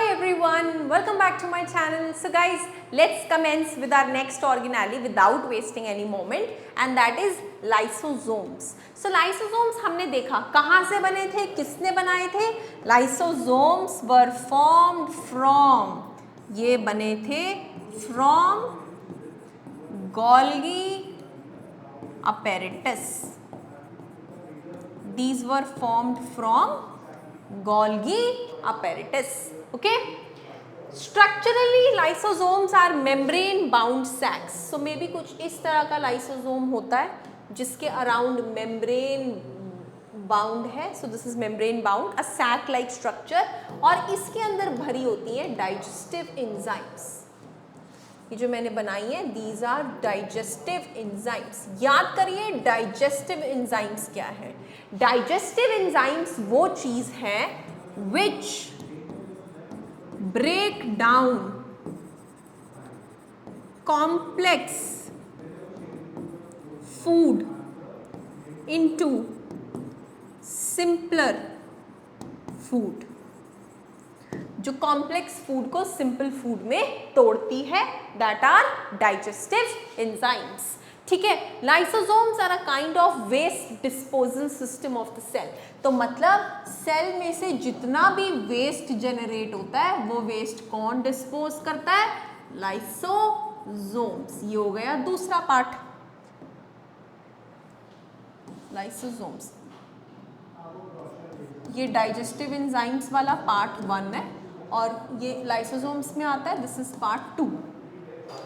everyone, welcome back to my channel. So guys, let's commence with our next organelle without wasting any moment, and that is lysosomes. So lysosomes हमने देखा कहाँ से बने थे, किसने बनाए थे. Lysosomes were formed from, ये बने थे from Golgi apparatus. These were formed from Golgi apparatus. Okay. Structurally, lysosomes are membrane-bound sacs. So maybe कुछ इस तरह का lysosome होता है जिसके around membrane bound है. So this is membrane bound, a sac-like structure. और इसके अंदर भरी होती है digestive enzymes. ये जो मैंने बनाई है, these are digestive enzymes. याद करिए digestive enzymes क्या है. Digestive enzymes वो चीज है which break down complex food into simpler food. जो कॉम्प्लेक्स फूड को सिंपल फूड में तोड़ती है, दैट आर डाइजेस्टिव एंजाइम्स. ठीक है. Lysosomes are a kind of waste disposal system of the cell. तो मतलब सेल में से जितना भी वेस्ट जनरेट होता है वो वेस्ट कौन डिस्पोज करता है? लाइसोसोम्स. ये हो गया दूसरा पार्ट, लाइसोसोम्स. ये डाइजेस्टिव एंजाइम्स वाला पार्ट 1 है और ये लाइसोसोम्स में आता है, दिस इज पार्ट 2.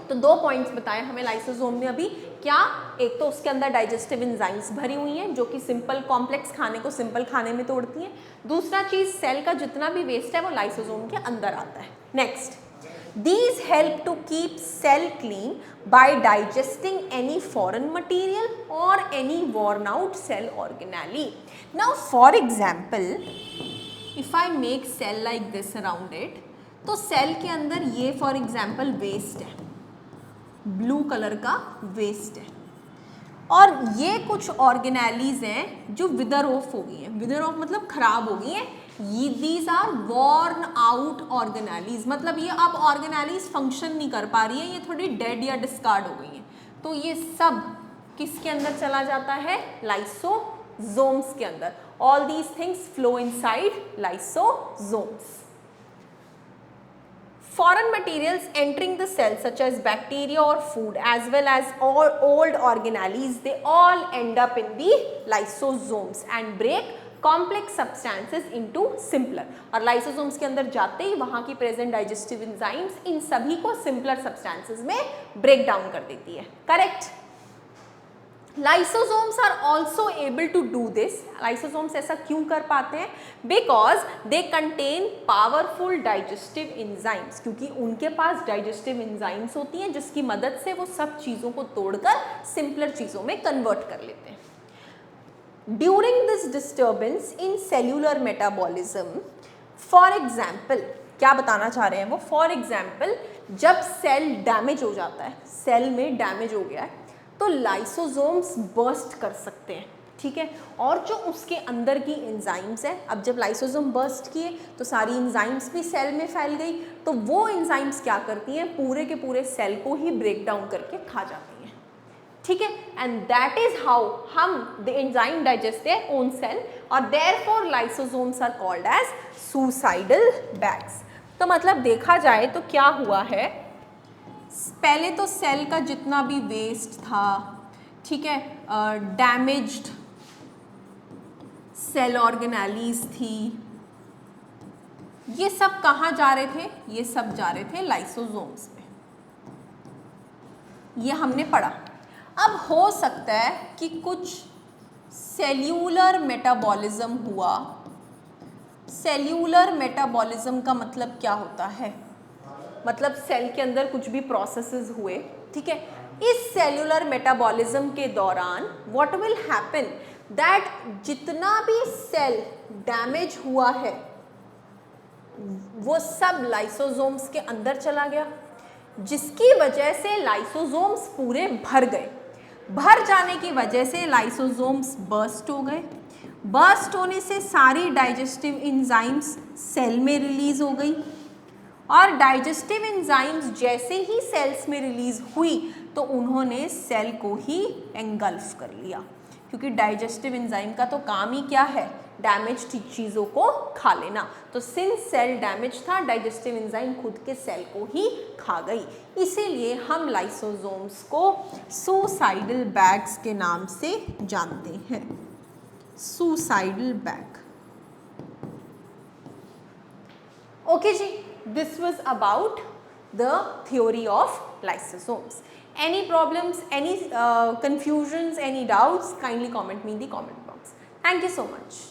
तो दो पॉइंट्स बताए हमें लाइसोसोम में अभी. क्या? एक तो उसके अंदर डाइजेस्टिव एंजाइम्स भरी हुई हैं जो कि सिंपल कॉम्प्लेक्स खाने को सिंपल खाने में तोड़ती हैं. दूसरा चीज, सेल का जितना भी वेस्ट है वो लाइसोसोम के अंदर आता है. Next, these help to keep cell clean by digesting any foreign material or any worn out cell organelle. Now for example, if I make cell like this around it, तो cell के अंदर ये for example waste है, blue colour का waste है, और ये कुछ ऑर्गेनेलीज हैं जो विदर ऑफ हो गई हैं. विदर ऑफ मतलब खराब हो गई हैं. These are worn out organelles. मतलब ये अब ऑर्गेनेलीज फंक्शन नहीं कर पा रही है, ये थोड़ी डेड या डिस्कार्ड हो गई हैं. तो ये सब किसके अंदर चला जाता है? लाइसोसोम्स के अंदर. All these things flow inside lysosomes. Foreign materials entering the cell such as bacteria or food as well as all old organelles, they all end up in the lysosomes and break complex substances into simpler. और lysosomes के अंदर जाते ही वहाँ की present digestive enzymes इन सभी को simpler substances में break down कर देती है. Correct? Lysosomes are also able to do this. Lysosomes ऐसा क्यों कर पाते हैं? Because they contain powerful digestive enzymes. क्योंकि उनके पास digestive enzymes होती हैं जिसकी मदद से वो सब चीज़ों को तोड़कर simpler चीज़ों में convert कर लेते हैं. During this disturbance in cellular metabolism, for example, क्या बताना चाह रहे हैं वो? For example, जब सेल डैमेज हो जाता है, सेल में डैमेज हो गया है, तो लाइसोसोम्स बर्स्ट कर सकते हैं. ठीक है. और जो उसके अंदर की एंजाइम्स है, अब जब लाइसोसोम बर्स्ट किए तो सारी एंजाइम्स भी सेल में फैल गई, तो वो एंजाइम्स क्या करती हैं? पूरे के पूरे सेल को ही ब्रेक डाउन करके खा जाती हैं. ठीक है. एंड दैट इज हाउ हम the enzyme digest their own cell, और therefore lysosomes are called as suicidal bags. तो मतलब देखा जाए तो क्या हुआ है, पहले तो सेल का जितना भी वेस्ट था, ठीक है, डैमेज्ड सेल ऑर्गेनेलीज थी, ये सब कहाँ जा रहे थे? ये सब जा रहे थे लाइसोसोम्स में. ये हमने पढ़ा. अब हो सकता है कि कुछ सेल्यूलर मेटाबॉलिज्म हुआ. सेल्यूलर मेटाबॉलिज्म का मतलब क्या होता है? मतलब सेल के अंदर कुछ भी प्रोसेसेस हुए. ठीक है. इस सेल्यूलर मेटाबॉलिज्म के दौरान व्हाट विल हैपन, दैट जितना भी सेल डैमेज हुआ है वो सब लाइसोसोम्स के अंदर चला गया, जिसकी वजह से लाइसोसोम्स पूरे भर गए. भर जाने की वजह से लाइसोसोम्स बर्स्ट हो गए. बर्स्ट होने से सारी डाइजेस्टिव एंजाइम्स सेल में रिलीज हो गई. और डाइजेस्टिव एंजाइम्स जैसे ही सेल्स में रिलीज हुई तो उन्होंने सेल को ही एंगल्फ कर लिया, क्योंकि डाइजेस्टिव एंजाइम का तो काम ही क्या है, डैमेज्ड चीज़ों को खा लेना। तो सिंस सेल डैमेज था, डाइजेस्टिव एंजाइम खुद के सेल को ही खा गई, इसीलिए हम लाइसोसोम्स को सुसाइडल बैग्स के नाम से जानते हैं, suicidal bag. Okay ji, this was about the theory of lysosomes. Any problems, any confusions, any doubts, kindly comment me in the comment box. Thank you so much.